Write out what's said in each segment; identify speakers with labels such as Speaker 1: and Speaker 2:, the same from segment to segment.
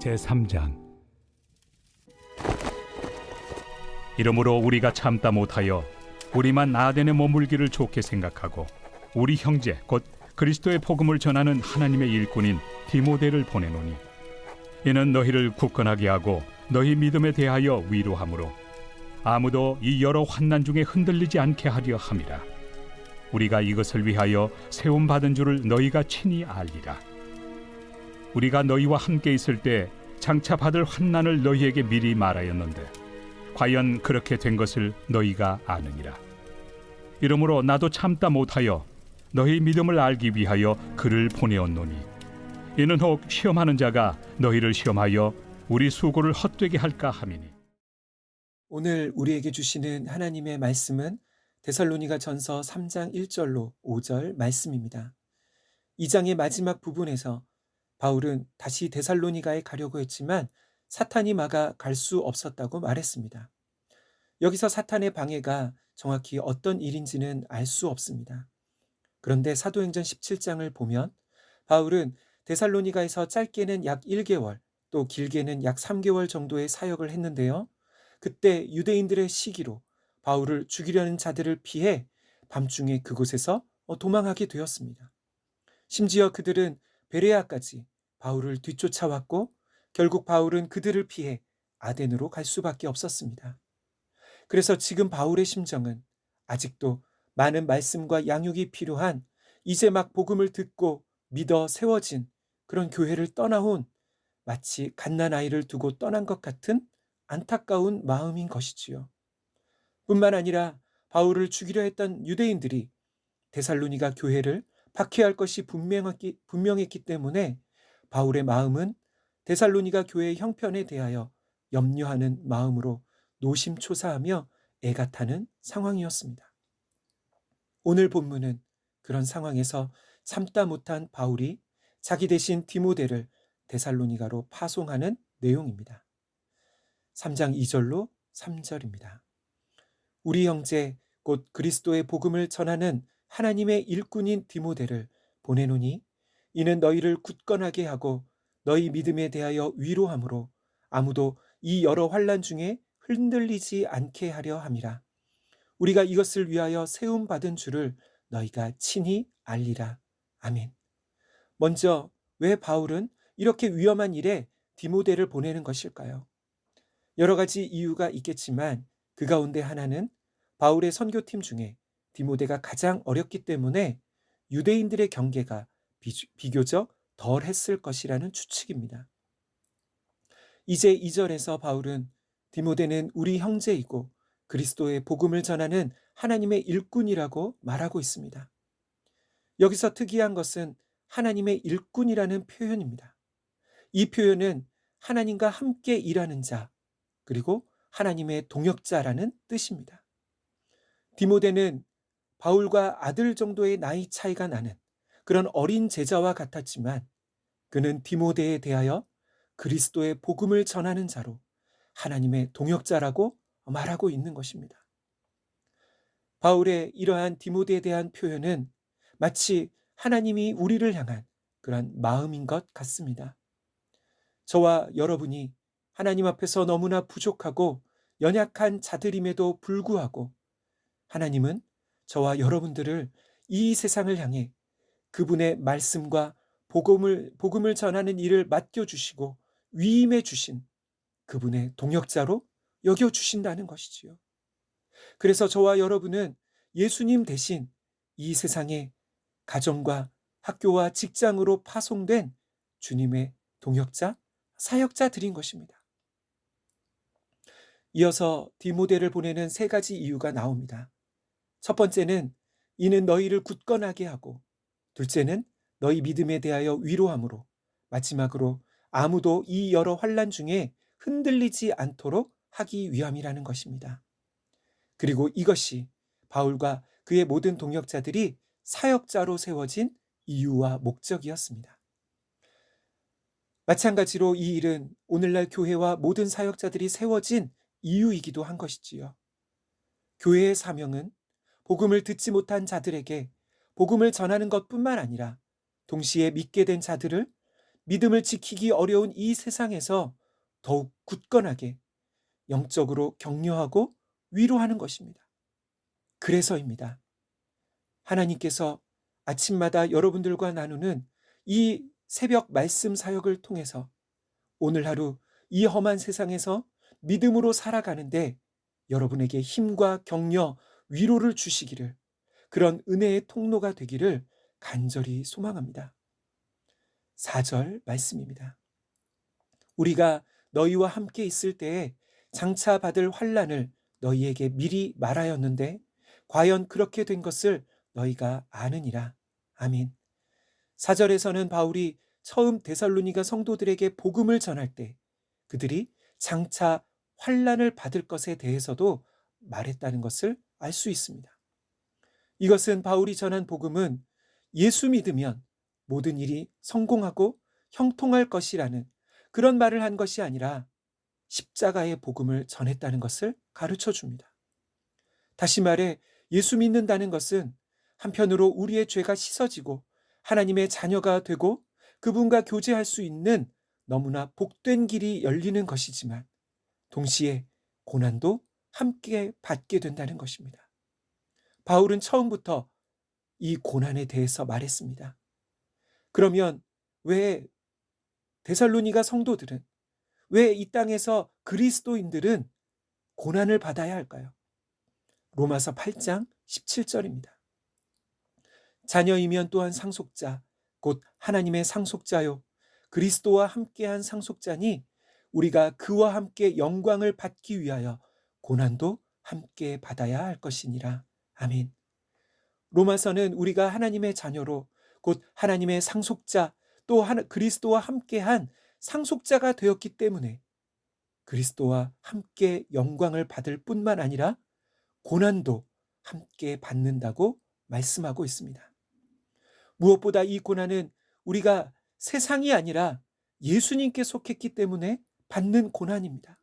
Speaker 1: 제3장. 이러므로 우리가 참다 못하여 우리만 아덴에 머물기를 좋게 생각하고 우리 형제 곧 그리스도의 복음을 전하는 하나님의 일꾼인 디모데를 보내노니, 이는 너희를 굳건하게 하고 너희 믿음에 대하여 위로하므로 아무도 이 여러 환난 중에 흔들리지 않게 하려 함이라. 우리가 이것을 위하여 세움 받은 줄을 너희가 친히 알리라. 우리가 너희와 함께 있을 때 장차 받을 환난을 너희에게 미리 말하였는데 과연 그렇게 된 것을 너희가 아느니라. 이러므로 나도 참다 못하여 너희 믿음을 알기 위하여 그를 보내었노니, 이는 혹 시험하는 자가 너희를 시험하여 우리 수고를 헛되게 할까 함이니.
Speaker 2: 오늘 우리에게 주시는 하나님의 말씀은 데살로니가 전서 3장 1절로 5절 말씀입니다. 이 장의 마지막 부분에서 바울은 다시 데살로니가에 가려고 했지만 사탄이 막아 갈 수 없었다고 말했습니다. 여기서 사탄의 방해가 정확히 어떤 일인지는 알 수 없습니다. 그런데 사도행전 17장을 보면 바울은 데살로니가에서 짧게는 약 1개월, 또 길게는 약 3개월 정도의 사역을 했는데요. 그때 유대인들의 시기로 바울을 죽이려는 자들을 피해 밤중에 그곳에서 도망하게 되었습니다. 심지어 그들은 베레아까지 바울을 뒤쫓아왔고 결국 바울은 그들을 피해 아덴으로 갈 수밖에 없었습니다. 그래서 지금 바울의 심정은 아직도 많은 말씀과 양육이 필요한, 이제 막 복음을 듣고 믿어 세워진 그런 교회를 떠나온, 마치 갓난아이를 두고 떠난 것 같은 안타까운 마음인 것이지요. 뿐만 아니라 바울을 죽이려 했던 유대인들이 데살로니가 교회를 박해할 것이 분명했기 때문에 바울의 마음은 데살로니가 교회의 형편에 대하여 염려하는 마음으로 노심초사하며 애가 타는 상황이었습니다. 오늘 본문은 그런 상황에서 참다 못한 바울이 자기 대신 디모데를 데살로니가로 파송하는 내용입니다. 3장 2절로 3절입니다. 우리 형제 곧 그리스도의 복음을 전하는 하나님의 일꾼인 디모데를 보내노니, 이는 너희를 굳건하게 하고 너희 믿음에 대하여 위로함으로 아무도 이 여러 환난 중에 흔들리지 않게 하려 함이라. 우리가 이것을 위하여 세움 받은 줄을 너희가 친히 알리라. 아멘. 먼저 왜 바울은 이렇게 위험한 일에 디모데를 보내는 것일까요? 여러 가지 이유가 있겠지만 그 가운데 하나는 바울의 선교팀 중에 디모데가 가장 어렸기 때문에 유대인들의 경계가 비교적 덜 했을 것이라는 추측입니다. 이제 2절에서 바울은 디모데는 우리 형제이고 그리스도의 복음을 전하는 하나님의 일꾼이라고 말하고 있습니다. 여기서 특이한 것은 하나님의 일꾼이라는 표현입니다. 이 표현은 하나님과 함께 일하는 자, 그리고 하나님의 동역자라는 뜻입니다. 디모데는 바울과 아들 정도의 나이 차이가 나는 그런 어린 제자와 같았지만 그는 디모데에 대하여 그리스도의 복음을 전하는 자로 하나님의 동역자라고 말하고 있는 것입니다. 바울의 이러한 디모데에 대한 표현은 마치 하나님이 우리를 향한 그런 마음인 것 같습니다. 저와 여러분이 하나님 앞에서 너무나 부족하고 연약한 자들임에도 불구하고 하나님은 저와 여러분들을 이 세상을 향해 그분의 말씀과 복음을 전하는 일을 맡겨주시고 위임해 주신 그분의 동역자로 여겨주신다는 것이지요. 그래서 저와 여러분은 예수님 대신 이 세상에 가정과 학교와 직장으로 파송된 주님의 동역자, 사역자들인 것입니다. 이어서 디모데를 보내는 세 가지 이유가 나옵니다. 첫 번째는 이는 너희를 굳건하게 하고, 둘째는 너희 믿음에 대하여 위로함으로, 마지막으로 아무도 이 여러 환난 중에 흔들리지 않도록 하기 위함이라는 것입니다. 그리고 이것이 바울과 그의 모든 동역자들이 사역자로 세워진 이유와 목적이었습니다. 마찬가지로 이 일은 오늘날 교회와 모든 사역자들이 세워진 이유이기도 한 것이지요. 교회의 사명은 복음을 듣지 못한 자들에게 복음을 전하는 것뿐만 아니라 동시에 믿게 된 자들을 믿음을 지키기 어려운 이 세상에서 더욱 굳건하게 영적으로 격려하고 위로하는 것입니다. 그래서입니다. 하나님께서 아침마다 여러분들과 나누는 이 새벽 말씀 사역을 통해서 오늘 하루 이 험한 세상에서 믿음으로 살아가는데 여러분에게 힘과 격려, 위로를 주시기를, 그런 은혜의 통로가 되기를 간절히 소망합니다. 4절 말씀입니다. 우리가 너희와 함께 있을 때에 장차 받을 환난을 너희에게 미리 말하였는데 과연 그렇게 된 것을 너희가 아느니라. 아멘. 4절에서는 바울이 처음 데살로니가 성도들에게 복음을 전할 때 그들이 장차 환난을 받을 것에 대해서도 말했다는 것을 알 수 있습니다. 이것은 바울이 전한 복음은 예수 믿으면 모든 일이 성공하고 형통할 것이라는 그런 말을 한 것이 아니라 십자가의 복음을 전했다는 것을 가르쳐 줍니다. 다시 말해 예수 믿는다는 것은 한편으로 우리의 죄가 씻어지고 하나님의 자녀가 되고 그분과 교제할 수 있는 너무나 복된 길이 열리는 것이지만 동시에 고난도 함께 받게 된다는 것입니다. 바울은 처음부터 이 고난에 대해서 말했습니다. 그러면 왜 데살로니가 성도들은, 왜 이 땅에서 그리스도인들은 고난을 받아야 할까요? 로마서 8장 17절입니다. 자녀이면 또한 상속자, 곧 하나님의 상속자요 그리스도와 함께한 상속자니 우리가 그와 함께 영광을 받기 위하여 고난도 함께 받아야 할 것이니라. 아멘. 로마서는 우리가 하나님의 자녀로 곧 하나님의 상속자 또 그리스도와 함께한 상속자가 되었기 때문에 그리스도와 함께 영광을 받을 뿐만 아니라 고난도 함께 받는다고 말씀하고 있습니다. 무엇보다 이 고난은 우리가 세상이 아니라 예수님께 속했기 때문에 받는 고난입니다.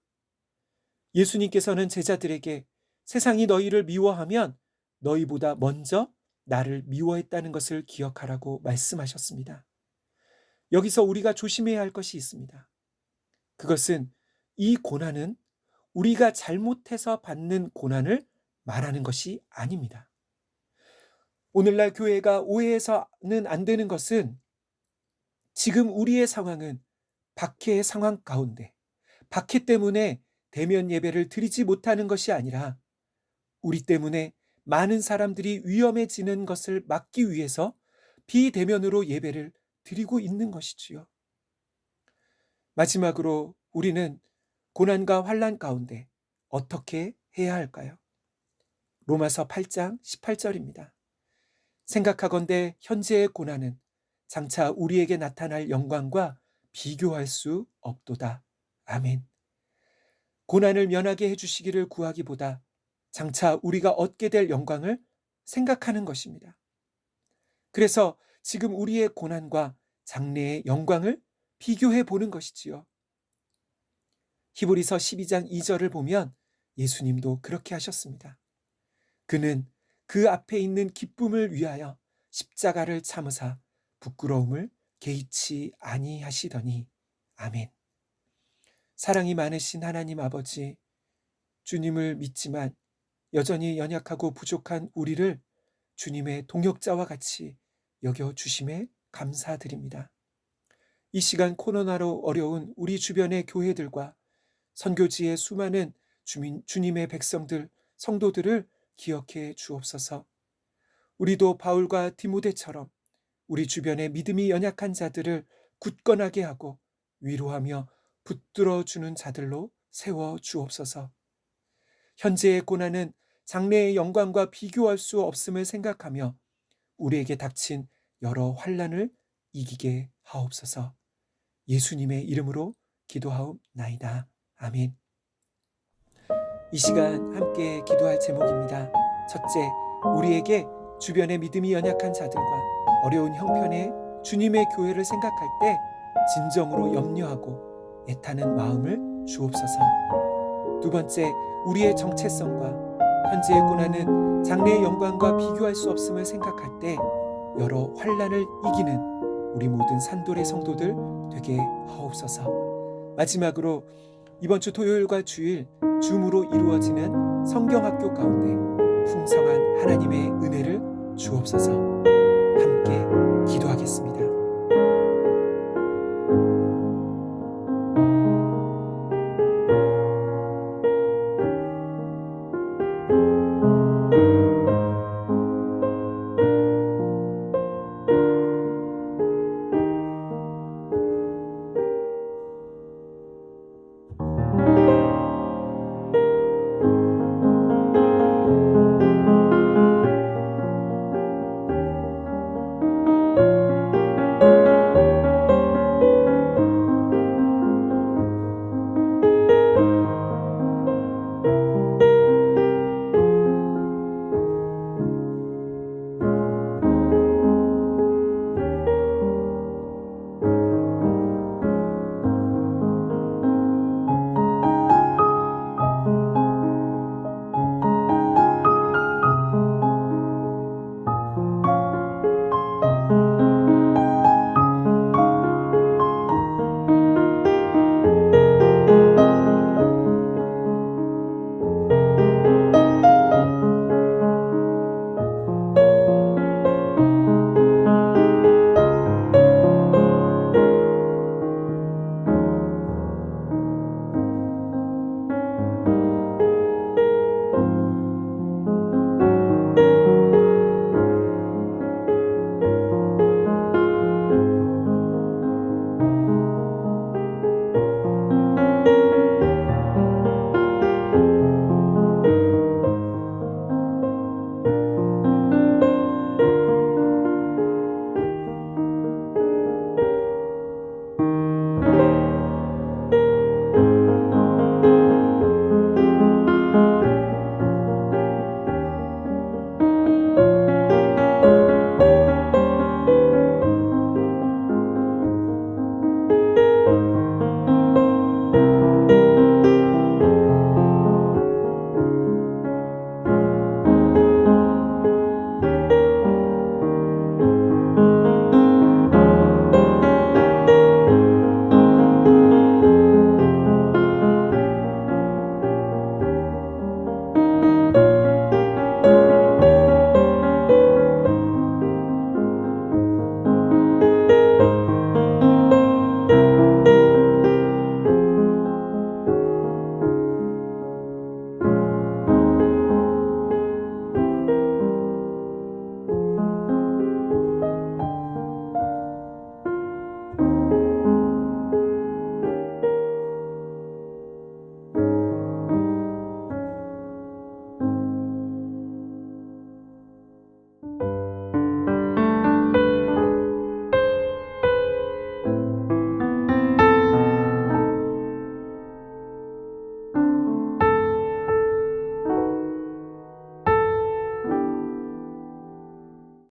Speaker 2: 예수님께서는 제자들에게 세상이 너희를 미워하면 너희보다 먼저 나를 미워했다는 것을 기억하라고 말씀하셨습니다. 여기서 우리가 조심해야 할 것이 있습니다. 그것은 이 고난은 우리가 잘못해서 받는 고난을 말하는 것이 아닙니다. 오늘날 교회가 오해해서는 안 되는 것은 지금 우리의 상황은 박해의 상황 가운데 박해 때문에 대면 예배를 드리지 못하는 것이 아니라 우리 때문에 많은 사람들이 위험해지는 것을 막기 위해서 비대면으로 예배를 드리고 있는 것이지요. 마지막으로 우리는 고난과 환난 가운데 어떻게 해야 할까요? 로마서 8장 18절입니다. 생각하건대 현재의 고난은 장차 우리에게 나타날 영광과 비교할 수 없도다. 아멘. 고난을 면하게 해주시기를 구하기보다 장차 우리가 얻게 될 영광을 생각하는 것입니다. 그래서 지금 우리의 고난과 장래의 영광을 비교해 보는 것이지요. 히브리서 12장 2절을 보면 예수님도 그렇게 하셨습니다. 그는 그 앞에 있는 기쁨을 위하여 십자가를 참으사 부끄러움을 개의치 아니하시더니. 아멘. 사랑이 많으신 하나님 아버지, 주님을 믿지만 여전히 연약하고 부족한 우리를 주님의 동역자와 같이 여겨주심에 감사드립니다. 이 시간 코로나로 어려운 우리 주변의 교회들과 선교지의 수많은 주님의 백성들, 성도들을 기억해 주옵소서. 우리도 바울과 디모데처럼 우리 주변의 믿음이 연약한 자들을 굳건하게 하고 위로하며 붙들어주는 자들로 세워 주옵소서. 현재의 고난은 장래의 영광과 비교할 수 없음을 생각하며 우리에게 닥친 여러 환난을 이기게 하옵소서. 예수님의 이름으로 기도하옵나이다. 아멘. 이 시간 함께 기도할 제목입니다. 첫째, 우리에게 주변의 믿음이 연약한 자들과 어려운 형편의 주님의 교회를 생각할 때 진정으로 염려하고 애타는 마음을 주옵소서. 두 번째, 우리의 정체성과 현재에 권하는 장래의 영광과 비교할 수 없음을 생각할 때 여러 환난을 이기는 우리 모든 산돌의 성도들 되게 하옵소서. 마지막으로 이번 주 토요일과 주일 줌으로 이루어지는 성경학교 가운데 풍성한 하나님의 은혜를 주옵소서. 함께 기도하겠습니다.